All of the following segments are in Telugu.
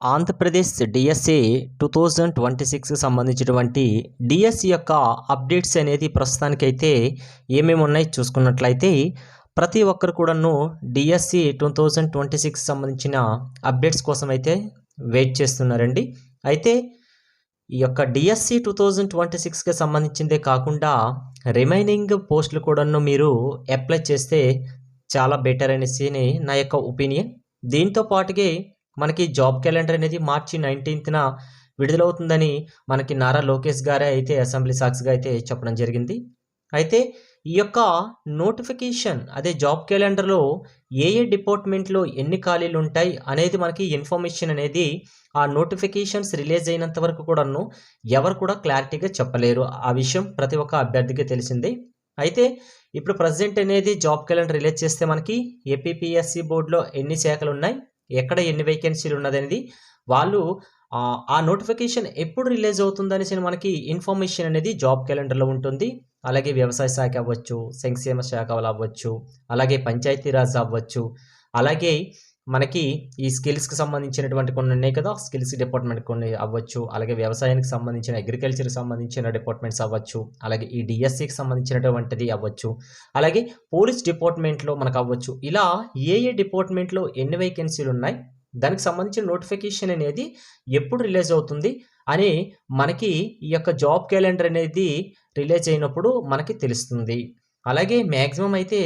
ఆంధ్రప్రదేశ్ డిఎస్ఏ 2026కి సంబంధించినటువంటి డిఎస్సి యొక్క అప్డేట్స్ అనేది ప్రస్తుతానికైతే ఏమేమి ఉన్నాయి చూసుకున్నట్లయితే ప్రతి ఒక్కరు కూడాను డిఎస్సి 2026 సంబంధించిన అప్డేట్స్ కోసం అయితే వెయిట్ చేస్తున్నారండి. అయితే ఈ యొక్క డిఎస్సి 2026కి సంబంధించిందే కాకుండా రిమైనింగ్ పోస్టులు కూడాను మీరు అప్లై చేస్తే చాలా బెటర్ అనేసి నా యొక్క ఒపీనియన్. దీంతో పాటుగా మనకి జాబ్ క్యాలెండర్ అనేది మార్చి 19న విడుదలవుతుందని మనకి నారా లోకేష్ గారే అయితే అసెంబ్లీ సాక్షిగా అయితే చెప్పడం జరిగింది. అయితే ఈ యొక్క నోటిఫికేషన్ అదే జాబ్ క్యాలెండర్లో ఏ డిపార్ట్మెంట్లో ఎన్ని ఖాళీలు ఉంటాయి అనేది మనకి ఇన్ఫర్మేషన్ అనేది ఆ నోటిఫికేషన్స్ రిలీజ్ అయినంత వరకు కూడాను ఎవరు కూడా క్లారిటీగా చెప్పలేరు. ఆ విషయం ప్రతి ఒక్క అభ్యర్థికి తెలిసిందే. అయితే ఇప్పుడు ప్రజెంట్ అనేది జాబ్ క్యాలెండర్ రిలీజ్ చేస్తే మనకి ఏపీపీఎస్సీ బోర్డులో ఎన్ని శాఖలు ఉన్నాయి, ఎక్కడ ఎన్ని వేకెన్సీలు ఉన్నదనేది వాళ్ళు ఆ నోటిఫికేషన్ ఎప్పుడు రిలీజ్ అవుతుందనేసి మనకి ఇన్ఫర్మేషన్ అనేది జాబ్ క్యాలెండర్లో ఉంటుంది. అలాగే వ్యవసాయ శాఖ అవ్వచ్చు, సంక్షేమ శాఖ అవ్వచ్చు, అలాగే పంచాయతీరాజ్ అవ్వచ్చు, అలాగే మనకి ఈ స్కిల్స్కి సంబంధించినటువంటి కొన్ని ఉన్నాయి కదా, స్కిల్స్ డిపార్ట్మెంట్ కొన్ని అవ్వచ్చు, అలాగే వ్యవసాయానికి సంబంధించిన అగ్రికల్చర్కి సంబంధించిన డిపార్ట్మెంట్స్ అవ్వచ్చు, అలాగే ఈ డిఎస్సికి సంబంధించినటువంటిది అవ్వచ్చు, అలాగే పోలీస్ డిపార్ట్మెంట్లో మనకు అవ్వచ్చు. ఇలా ఏ డిపార్ట్మెంట్లో ఎన్ని వేకెన్సీలు ఉన్నాయి, దానికి సంబంధించిన నోటిఫికేషన్ అనేది ఎప్పుడు రిలీజ్ అవుతుంది అని మనకి ఈ యొక్క జాబ్ క్యాలెండర్ అనేది రిలీజ్ అయినప్పుడు మనకి తెలుస్తుంది. అలాగే మ్యాక్సిమం అయితే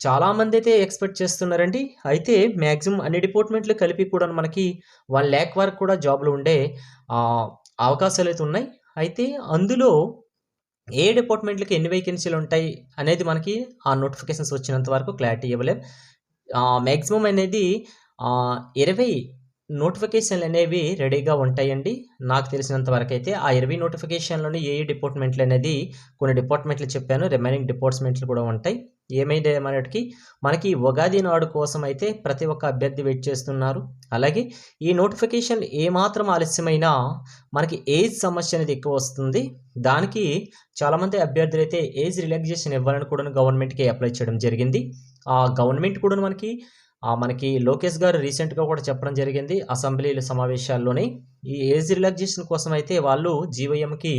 చాలామంది అయితే ఎక్స్పెక్ట్ చేస్తున్నారండి. అయితే మ్యాక్సిమం అన్ని డిపార్ట్మెంట్లు కలిపి కూడా మనకి 1 lakh వరకు కూడా జాబ్లు ఉండే అవకాశాలు అయితే ఉన్నాయి. అయితే అందులో ఏ డిపార్ట్మెంట్లకి ఎన్ని వేకెన్సీలు ఉంటాయి అనేది మనకి ఆ నోటిఫికేషన్స్ వచ్చినంత వరకు క్లారిటీ ఇవ్వలేం. మ్యాక్సిమం అనేది 20 నోటిఫికేషన్లు అనేవి రెడీగా ఉంటాయండి. నాకు తెలిసినంత వరకు అయితే ఆ 20 నోటిఫికేషన్లోని ఏ డిపార్ట్మెంట్లు అనేది కొన్ని డిపార్ట్మెంట్లు చెప్పాను, రిమైనింగ్ డిపార్ట్మెంట్లు కూడా ఉంటాయి. ఏమైతే మనకి ఉగాది నాడు కోసం అయితే ప్రతి ఒక్క అభ్యర్థి వెయిట్ చేస్తున్నారు. అలాగే ఈ నోటిఫికేషన్ ఏమాత్రం ఆలస్యమైనా మనకి ఏజ్ సమస్య అనేది ఎక్కువ వస్తుంది. దానికి చాలామంది అభ్యర్థులు అయితే ఏజ్ రిలాక్సేషన్ ఇవ్వాలని కూడా గవర్నమెంట్కి అప్లై చేయడం జరిగింది. ఆ గవర్నమెంట్ కూడా మనకి లోకేష్ గారు రీసెంట్గా కూడా చెప్పడం జరిగింది అసెంబ్లీ సమావేశాల్లోనే. ఈ ఏజ్ రిలాక్సేషన్ కోసం అయితే వాళ్ళు జీవోఎంకి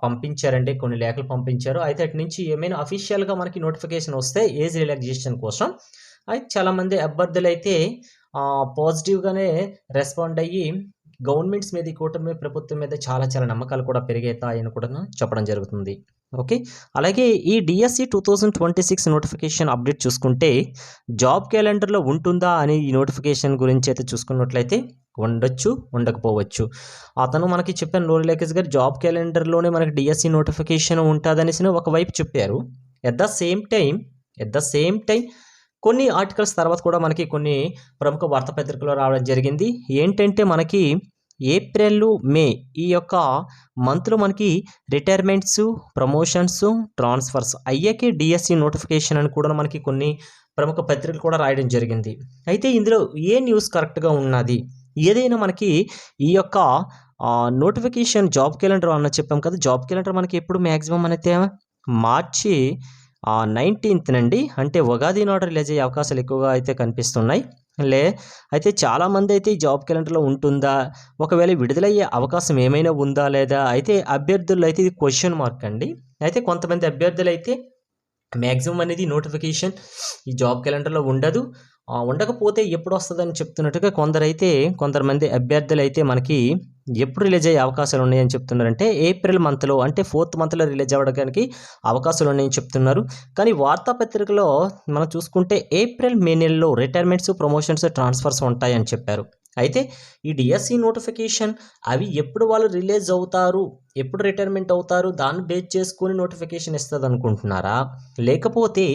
పంపించారండి, కొన్ని లేఖలు పంపించారు. అయితే అటు నుంచి ఏమైనా అఫీషియల్గా మనకి నోటిఫికేషన్ వస్తే ఏజ్ రిలాక్సేషన్ కోసం అయితే చాలామంది అభ్యర్థులు అయితే పాజిటివ్గానే రెస్పాండ్ అయ్యి గవర్నమెంట్స్ మీద, కూటమి ప్రభుత్వం మీద చాలా నమ్మకాలు కూడా పెరిగేతాయని కూడా చెప్పడం జరుగుతుంది. ఓకే, అలాగే ఈ డిఎస్సి 2026 నోటిఫికేషన్ అప్డేట్ చూసుకుంటే జాబ్ క్యాలెండర్లో ఉంటుందా అని ఈ నోటిఫికేషన్ గురించి అయితే చూసుకున్నట్లయితే ఉండొచ్చు, ఉండకపోవచ్చు. అతను మనకి చెప్పాను లోకేష్ గారు జాబ్ క్యాలెండర్లోనే మనకి డిఎస్సి నోటిఫికేషన్ ఉంటుందనేసి ఒకవైపు చెప్పారు. ఎట్ ద సేమ్ టైం కొన్ని ఆర్టికల్స్ తర్వాత కూడా మనకి కొన్ని ప్రముఖ వార్తాపత్రికలో రావడం జరిగింది. ఏంటంటే మనకి ఏప్రిల్ మే ఈ యొక్క మంత్లో మనకి రిటైర్మెంట్స్, ప్రమోషన్స్, ట్రాన్స్ఫర్స్ అయ్యాకే డిఎస్సి నోటిఫికేషన్ అని కూడా మనకి కొన్ని ప్రముఖ పత్రికలు కూడా రాయడం జరిగింది. అయితే ఇందులో ఏ న్యూస్ కరెక్ట్గా ఉన్నది, ఏదైనా మనకి ఈ యొక్క నోటిఫికేషన్ జాబ్ క్యాలెండర్ అన్న చెప్పాం కదా, జాబ్ క్యాలెండర్ మనకి ఎప్పుడు మ్యాక్సిమం అయితే మార్చి 19th నండి, అంటే ఉగాది నాడు రిలీజ్ అయ్యే అవకాశాలు ఎక్కువగా అయితే కనిపిస్తున్నాయి. అయితే చాలామంది అయితే ఈ జాబ్ క్యాలెండర్లో ఉంటుందా, ఒకవేళ విడుదలయ్యే అవకాశం ఏమైనా ఉందా లేదా, అయితే అభ్యర్థులు అయితే ఇది క్వశ్చన్ మార్క్ అండి. అయితే కొంతమంది అభ్యర్థులు అయితే మ్యాక్సిమం అనేది నోటిఫికేషన్ ఈ జాబ్ క్యాలెండర్లో ఉండదు, ఉండకపోతే ఎప్పుడు వస్తుందని చెప్తున్నట్టుగా కొంతమంది అభ్యర్థులు అయితే మనకి ఎప్పుడు రిలీజ్ అయ్యే అవకాశాలు ఉన్నాయని చెప్తున్నారంటే ఏప్రిల్ మంత్లో, అంటే 4th మంత్లో రిలీజ్ అవ్వడానికి అవకాశాలు ఉన్నాయని చెప్తున్నారు. కానీ వార్తాపత్రికలో మనం చూసుకుంటే ఏప్రిల్ మే నెలలో రిటైర్మెంట్స్, ప్రమోషన్స్, ట్రాన్స్ఫర్స్ ఉంటాయని చెప్పారు. అయితే ఈ డిఎస్సి నోటిఫికేషన్ అవి ఎప్పుడు వాళ్ళు రిలీజ్ అవుతారు, ఎప్పుడు రిటైర్మెంట్ అవుతారు, దాన్ని బేస్ చేసుకొని నోటిఫికేషన్ ఇస్తుంది అనుకుంటున్నారా, లేకపోతే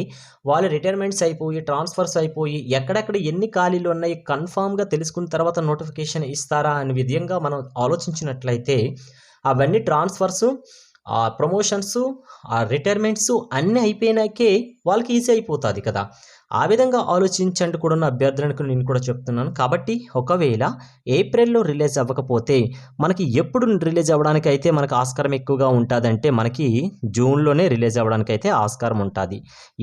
వాళ్ళు రిటైర్మెంట్స్ అయిపోయి, ట్రాన్స్ఫర్స్ అయిపోయి ఎక్కడెక్కడ ఎన్ని ఖాళీలు ఉన్నాయి కన్ఫామ్గా తెలుసుకున్న తర్వాత నోటిఫికేషన్ ఇస్తారా అనే విధంగా మనం ఆలోచించినట్లయితే అవన్నీ ట్రాన్స్ఫర్స్, ప్రమోషన్స్, రిటైర్మెంట్స్ అన్నీ అయిపోయినాకే వాళ్ళకి ఈజీ అయిపోతుంది కదా. ఆ విధంగా ఆలోచించండి కూడా అభ్యర్థులకు నేను కూడా చెప్తున్నాను. కాబట్టి ఒకవేళ ఏప్రిల్‌లో రిలీజ్ అవ్వకపోతే మనకి ఎప్పుడు రిలీజ్ అవ్వడానికి అయితే మనకు ఆస్కారం ఎక్కువగా ఉంటదంటే మనకి జూన్‌లోనే రిలీజ్ అవ్వడానికి అయితే ఆస్కారం ఉంటది.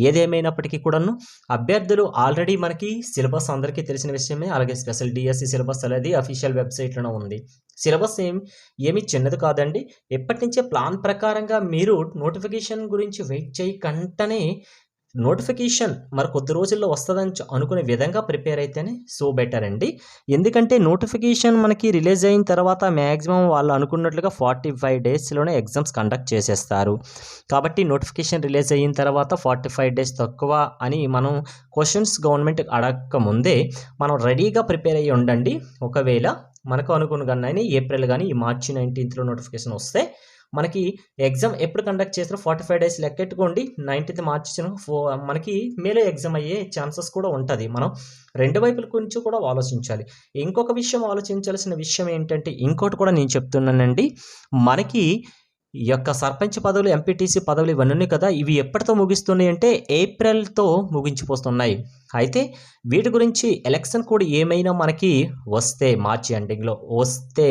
ఏదేమైనప్పటికీ కూడాను అభ్యర్థులు ఆల్రెడీ మనకి సిలబస్ అందరికీ తెలిసిన విషయమే. అలాగే స్పెషల్ డిఎస్సి సిలబస్ అనేది అఫీషియల్ వెబ్‌సైట్‌లోనే ఉంది. సిలబస్ ఏమి చిన్నది కాదండి. ఎప్పటి నుంచే ప్లాన్ ప్రకారంగా మీరు నోటిఫికేషన్ గురించి వెయిట్ చేయకంటనే నోటిఫికేషన్ మరి కొద్ది రోజుల్లో వస్తదని అనుకునే విధంగా ప్రిపేర్ అయితేనే సో బెటర్ అండి. ఎందుకంటే నోటిఫికేషన్ మనకి రిలీజ్ అయిన తర్వాత మ్యాక్సిమం వాళ్ళు అనుకున్నట్లుగా 45 డేస్‌లోనే ఎగ్జామ్స్ కండక్ట్ చేసేస్తారు. కాబట్టి నోటిఫికేషన్ రిలీజ్ అయిన తర్వాత 45 డేస్ తక్కువ అని మనం క్వెషన్స్ గవర్నమెంట్ అడగక ముందే మనం రెడీగా ప్రిపేర్ అయ్యి ఉండండి. ఒకవేళ మనకు అనుకున్నగానే ఏప్రిల్ గాని, ఈ మార్చి 19థ్‌లో నోటిఫికేషన్ వస్తే మనకి ఎగ్జామ్ ఎప్పుడు కండక్ట్ చేస్తారో 45 డేస్ లెక్కెట్టుకోండి. 19థ్ మార్చి మనకి మేలో ఎగ్జామ్ అయ్యే ఛాన్సెస్ కూడా ఉంటది. మనం రెండు వైపుల గురించి కూడా ఆలోచించాలి. ఇంకొక విషయం ఆలోచించాల్సిన విషయం ఏంటంటే ఇంకోటి కూడా నేను చెప్తున్నానండి. మనకి ఈ యొక్క సర్పంచ్ పదవులు, ఎంపీటీసీ పదవులు ఇవన్నీ ఉన్నాయి కదా! ఇవి ఎప్పటితో ముగుస్తున్నాయి అంటే ఏప్రిల్‌తో ముగించిపోతున్నాయి. అయితే వీటి గురించి ఎలక్షన్ కోడ్ ఏమైనా మనకి వస్తే మార్చి ఎండింగ్‌లో వస్తే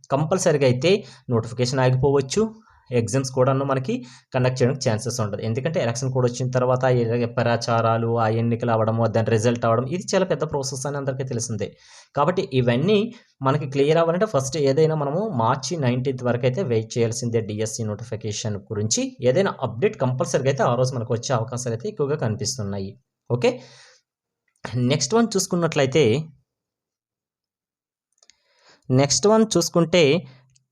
కంపల్సరీగా అయితే నోటిఫికేషన్ ఆగిపోవచ్చు. ఎగ్జామ్స్ కూడాను మనకి కండక్ట్ చేయడానికి ఛాన్సెస్ ఉంటది. ఎందుకంటే ఎలక్షన్ కోడ్ వచ్చిన తర్వాత ప్రచారాలు, ఆ ఎన్నికలు అవ్వడము, దాని రిజల్ట్ అవ్వడం ఇది చాలా పెద్ద ప్రాసెస్ అని అందరికీ తెలిసిందే. కాబట్టి ఇవన్నీ మనకి క్లియర్ అవ్వాలంటే ఫస్ట్ ఏదైనా మనము మార్చి 19థ్ వరకు అయితే వెయిట్ చేయాల్సిందే. డిఎస్సి నోటిఫికేషన్ గురించి ఏదైనా అప్డేట్ కంపల్సరీగా అయితే ఆ రోజు మనకు వచ్చే అవకాశాలు అయితే ఎక్కువగా కనిపిస్తున్నాయి. ఓకే. నెక్స్ట్ వన్ చూసుకుంటే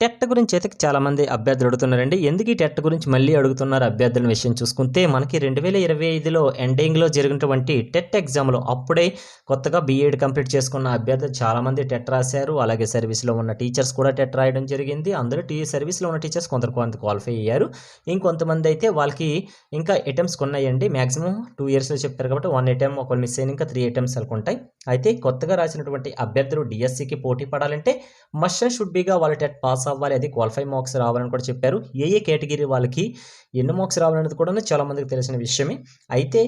టెట్ గురించి అయితే చాలామంది అభ్యర్థులు అడుగుతున్నారండి. ఎందుకు ఈ టెట్ గురించి మళ్ళీ అడుగుతున్నారు అభ్యర్థుల విషయం చూసుకుంటే మనకి 2025లో ఎండింగ్‌లో జరిగినటువంటి టెట్ ఎగ్జామ్‌లో అప్పుడే కొత్తగా బీఎడ్ కంప్లీట్ చేసుకున్న అభ్యర్థులు చాలామంది టెట్ రాశారు. అలాగే సర్వీస్‌లో ఉన్న టీచర్స్ కూడా టెట్ రాయడం జరిగింది. అందరూ సర్వీస్‌లో ఉన్న టీచర్స్ కొంత క్వాలిఫై అయ్యారు. ఇంకొంతమంది అయితే వాళ్ళకి ఇంకా అటెంప్ట్స్ ఉన్నాయండి. మాక్సిమం 2 ఇయర్స్‌లో చెప్పారు కాబట్టి 1 అటెంప్ట్ ఒకవేళ మిస్ అయిన ఇంకా 3 అటెంప్ట్స్ ఉంటాయి. అయితే కొత్తగా రాసినటువంటి అభ్యర్థులు డిఎస్సికి పోటీ పడాలంటే మస్ట్ అండ్ షుడ్ బీగా వాళ్ళు టెట్ పాస్ అవ్వాలి. అది క్వాలిఫై మార్క్స్ రావాలని కూడా చెప్పారు. ఏ కేటగిరీ వాళ్ళకి ఎన్ని మార్క్స్ రావాలనేది కూడా చాలా మందికి తెలిసిన విషయమే. అయితే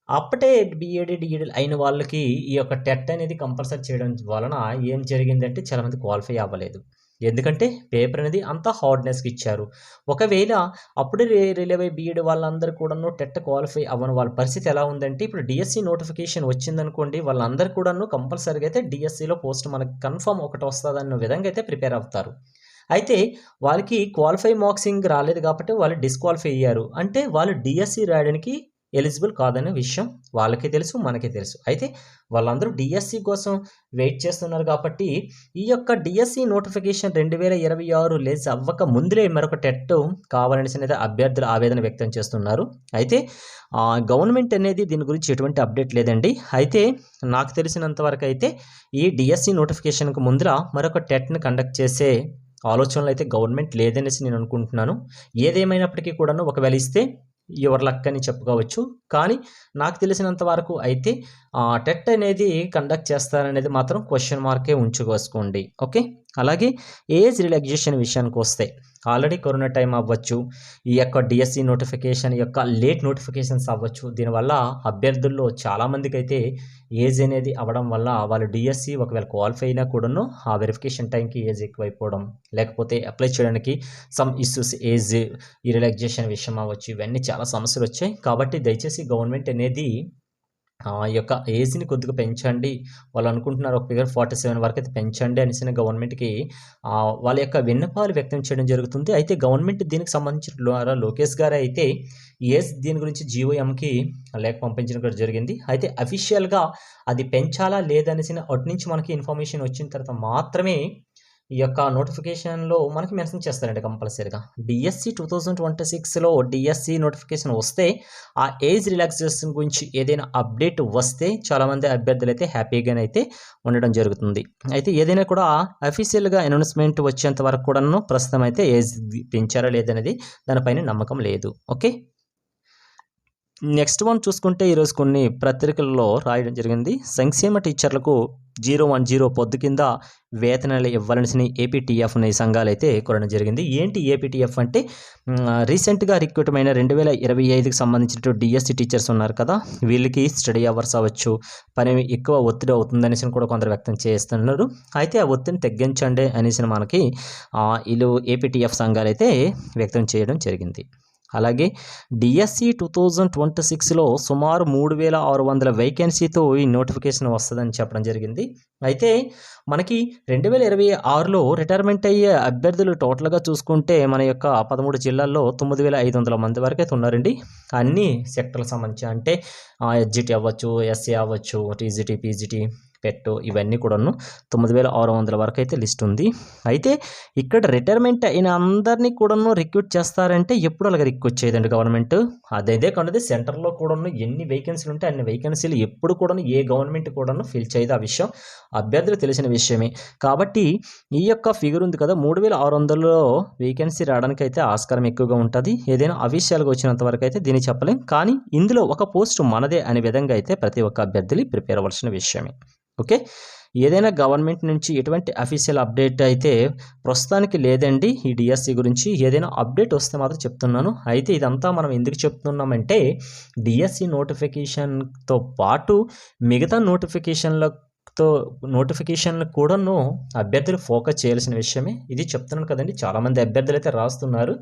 అప్పటే బీఎడ్, డిఎడ్ అయిన వాళ్ళకి ఈ యొక్క టెట్ అనేది కంపల్సరీ చేయడం వలన ఏం జరిగిందంటే చాలామంది క్వాలిఫై అవ్వలేదు. ఎందుకంటే పేపర్ అనేది అంత హార్డ్నెస్కి ఇచ్చారు. ఒకవేళ అప్పుడే రిలీవ్ అయ్యి బీఎడ్ వాళ్ళందరూ కూడాను టెట్ క్వాలిఫై అవ్వని వాళ్ళ పరిస్థితి ఎలా ఉందంటే ఇప్పుడు డిఎస్సి నోటిఫికేషన్ వచ్చిందనుకోండి, వాళ్ళందరూ కూడాను కంపల్సరీగా అయితే డిఎస్సిలో పోస్ట్ మనకు కన్ఫర్మ్ ఒకటి వస్తుందన్న విధంగా అయితే ప్రిపేర్ అవుతారు. అయితే వాళ్ళకి క్వాలిఫై మార్క్సింగ్ రాలేదు కాబట్టి వాళ్ళు డిస్క్వాలిఫై అయ్యారు. అంటే వాళ్ళు డిఎస్సి రాయడానికి ఎలిజిబుల్ కాదనే విషయం వాళ్ళకి తెలుసు, మనకి తెలుసు. అయితే వాళ్ళందరూ డిఎస్సి కోసం వెయిట్ చేస్తున్నారు కాబట్టి ఈ యొక్క డిఎస్సి నోటిఫికేషన్ 2026 రిలీజ్ అవ్వక ముందులే మరొక టెట్ కావాలనేసి అభ్యర్థులు ఆవేదన వ్యక్తం చేస్తున్నారు. అయితే గవర్నమెంట్ అనేది దీని గురించి ఎటువంటి అప్డేట్ లేదండి. అయితే నాకు తెలిసినంత వరకు అయితే ఈ డిఎస్సి నోటిఫికేషన్కి ముందర మరొక టెట్ని కండక్ట్ చేసే ఆలోచనలు అయితే గవర్నమెంట్ లేదనేసి నేను అనుకుంటున్నాను. ఏదేమైనప్పటికీ కూడాను ఒకవేళ ఇస్తే యువర్ లక్ అని చెప్పుకోవచ్చు. కానీ నాకు తెలిసినంత వరకు అయితే టెట్ అనేది కండక్ట్ చేస్తారనేది మాత్రం క్వశ్చన్ మార్కే ఉంచుకోసుకోండి. ఓకే. అలాగే ఏజ్ రిలాక్సేషన్ విషయానికి వస్తే ఆల్రెడీ కరోనా టైం అవ్వచ్చు, ఈ యొక్క డిఎస్సి నోటిఫికేషన్ యొక్క లేట్ నోటిఫికేషన్స్ అవ్వచ్చు. దీనివల్ల అభ్యర్థుల్లో చాలామందికి అయితే ఏజ్ అనేది అవ్వడం వల్ల వాళ్ళు డిఎస్సి ఒకవేళ క్వాలిఫై అయినా కూడాను ఆ వెరిఫికేషన్ టైంకి ఏజ్ ఎక్కువైపోవడం, లేకపోతే అప్లై చేయడానికి సమ్ ఇష్యూస్ ఏజ్ ఈ రిలాక్సేషన్ విషయం అవ్వచ్చు, ఇవన్నీ చాలా సమస్యలు వచ్చాయి. కాబట్టి దయచేసి గవర్నమెంట్ అనేది ఈ యొక్క ఏజ్‌ని కొద్దిగా పెంచండి. వాళ్ళు అనుకుంటున్నారు ఒక ఫిగర్ 47 వరకు అయితే పెంచండి అనేసి గవర్నమెంట్‌కి వాళ్ళ యొక్క విన్నపాలు వ్యక్తం చేయడం జరుగుతుంది. అయితే గవర్నమెంట్ దీనికి సంబంధించిన ద్వారా లోకేష్ గారు అయితే దీని గురించి జీఓఎంకి లేఖ పంపించడం కూడా జరిగింది. అయితే అఫీషియల్‌గా అది పెంచాలా లేదా అనేసి అటు నుంచి మనకి ఇన్ఫర్మేషన్ వచ్చిన తర్వాత మాత్రమే ఈ యొక్క నోటిఫికేషన్‌లో మనకి మెన్షన్ చేస్తారండి కంపల్సరీగా. డిఎస్సి 2026లో డిఎస్సి నోటిఫికేషన్ వస్తే ఆ ఏజ్ రిలాక్సేషన్ గురించి ఏదైనా అప్డేట్ వస్తే చాలామంది అభ్యర్థులైతే హ్యాపీగానైతే ఉండడం జరుగుతుంది. అయితే ఏదైనా కూడా అఫీషియల్‌గా అనౌన్స్‌మెంట్ వచ్చేంత వరకు కూడాను ప్రస్తుతం అయితే ఏజ్ పెంచారా లేదనేది దానిపైన నమ్మకం లేదు. ఓకే. నెక్స్ట్ వన్ చూసుకుంటే ఈరోజు కొన్ని పత్రికల్లో రాయడం జరిగింది. సంక్షేమ టీచర్లకు 010 పొద్దు కింద వేతనాలు ఇవ్వాల్సిన ఏపీటీఎఫ్ అనే సంఘాలు అయితే కోరడం జరిగింది. ఏంటి ఏపీటీఎఫ్ అంటే రీసెంట్గా రిక్రూట్ అయిన 2025కి సంబంధించిన డిఎస్సి టీచర్స్ ఉన్నారు కదా, వీళ్ళకి స్టడీ అవర్స్ అవ్వచ్చు, పని ఎక్కువ ఒత్తిడి అవుతుందనేసి కూడా కొందరు వ్యక్తం చేస్తున్నారు. అయితే ఆ ఒత్తిడిని తగ్గించండి అనేసి మనకి వీళ్ళు ఏపీటీఎఫ్ సంఘాలు అయితే వ్యక్తం చేయడం జరిగింది. అలాగే డిఎస్సి 2026లో సుమారు 3600 వేకెన్సీతో ఈ నోటిఫికేషన్ వస్తుందని చెప్పడం జరిగింది. అయితే మనకి 2026లో రిటైర్మెంట్ అయ్యే అభ్యర్థులు టోటల్గా చూసుకుంటే మన యొక్క 13 జిల్లాల్లో 9500 మంది వరకు అయితే ఉన్నారండి. అన్ని సెక్టర్లకు సంబంధించి అంటే ఎస్జిటి అవ్వచ్చు, ఎస్సీ అవ్వచ్చు, టీజీటీ, పీజీటీ, పెట్ ఇవన్నీ కూడాను 9600 వరకు అయితే లిస్ట్ ఉంది. అయితే ఇక్కడ రిటైర్మెంట్ అయిన అందరినీ కూడాను రిక్రూట్ చేస్తారంటే ఎప్పుడు అలాగ రిక్రూట్ చేయదండి గవర్నమెంట్. అదే కాదు, సెంటర్లో కూడాను ఎన్ని వేకెన్సీలు ఉంటే అన్ని వేకెన్సీలు ఎప్పుడు కూడాను ఏ గవర్నమెంట్ కూడాను ఫిల్ చేయదు. ఆ విషయం అభ్యర్థులు తెలిసిన విషయమే. కాబట్టి ఈ యొక్క ఫిగర్ ఉంది కదా, 3600లో వేకెన్సీ రావడానికి అయితే ఆస్కారం ఎక్కువగా ఉంటుంది. ఏదైనా అవిషయాలుగా వచ్చినంత వరకు అయితే దీన్ని చెప్పలేం. కానీ ఇందులో ఒక పోస్ట్ మనదే అనే విధంగా అయితే ప్రతి ఒక్క అభ్యర్థులు ప్రిపేర్ అవ్వాల్సిన విషయమే. ఓకే, ఏదైనా గవర్నమెంట్ నుంచి ఎటువంటి అఫీషియల్ అప్డేట్ అయితే ప్రస్తుతానికి లేదండి. ఈ డిఎస్సి గురించి ఏదైనా అప్డేట్ వస్తే మాత్రం చెప్తున్నాను. అయితే ఇదంతా మనం ఎందుకు చెప్తున్నామంటే డిఎస్సి నోటిఫికేషన్తో పాటు మిగతా నోటిఫికేషన్ కూడాను అభ్యర్థులు ఫోకస్ చేయాల్సిన విషయమే. ఇది చెప్తున్నాను కదండి, చాలామంది అభ్యర్థులు అయితే రాస్తున్నారు.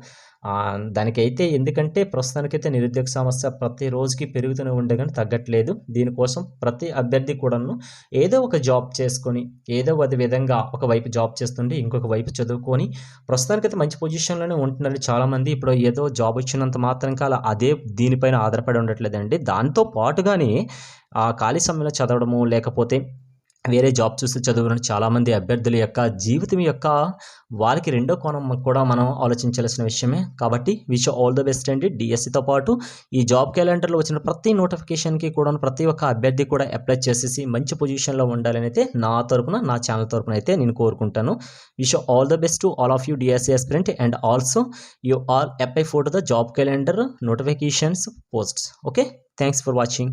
దానికైతే ఎందుకంటే ప్రస్తుతానికైతే నిరుద్యోగ సమస్య ప్రతి రోజుకి పెరుగుతూనే ఉండే కానీ తగ్గట్లేదు. దీనికోసం ప్రతి అభ్యర్థి కూడాను ఏదో ఒక జాబ్ చేసుకొని ఏదో ఒక విధంగా ఒకవైపు జాబ్ చేస్తుంటే ఇంకొక వైపు చదువుకొని ప్రస్తుతానికైతే మంచి పొజిషన్లోనే ఉంటున్నారు చాలామంది. ఇప్పుడు ఏదో జాబ్ వచ్చినంత మాత్రం కాల అదే దీనిపైన ఆధారపడి ఉండట్లేదండి. దాంతో పాటుగానే ఖాళీ సమయంలో చదవడము లేకపోతే వేరే జాబ్ చూస్తే చదువుకున్న చాలామంది అభ్యర్థుల యొక్క జీవితం యొక్క వారికి రెండో కోణం కూడా మనం ఆలోచించాల్సిన విషయమే. కాబట్టి విష్ ఆల్ ద బెస్ట్ అండి. డిఎస్సితో పాటు ఈ జాబ్ క్యాలెండర్లో వచ్చిన ప్రతి నోటిఫికేషన్కి కూడా ప్రతి ఒక్క అభ్యర్థి కూడా అప్లై చేసేసి మంచి పొజిషన్లో ఉండాలని అయితే నా ఛానల్ తరపున అయితే నేను కోరుకుంటాను. Wish all the best to all of you DSC aspirant and also you all apply for the job calendar notifications posts. Okay, thanks for watching.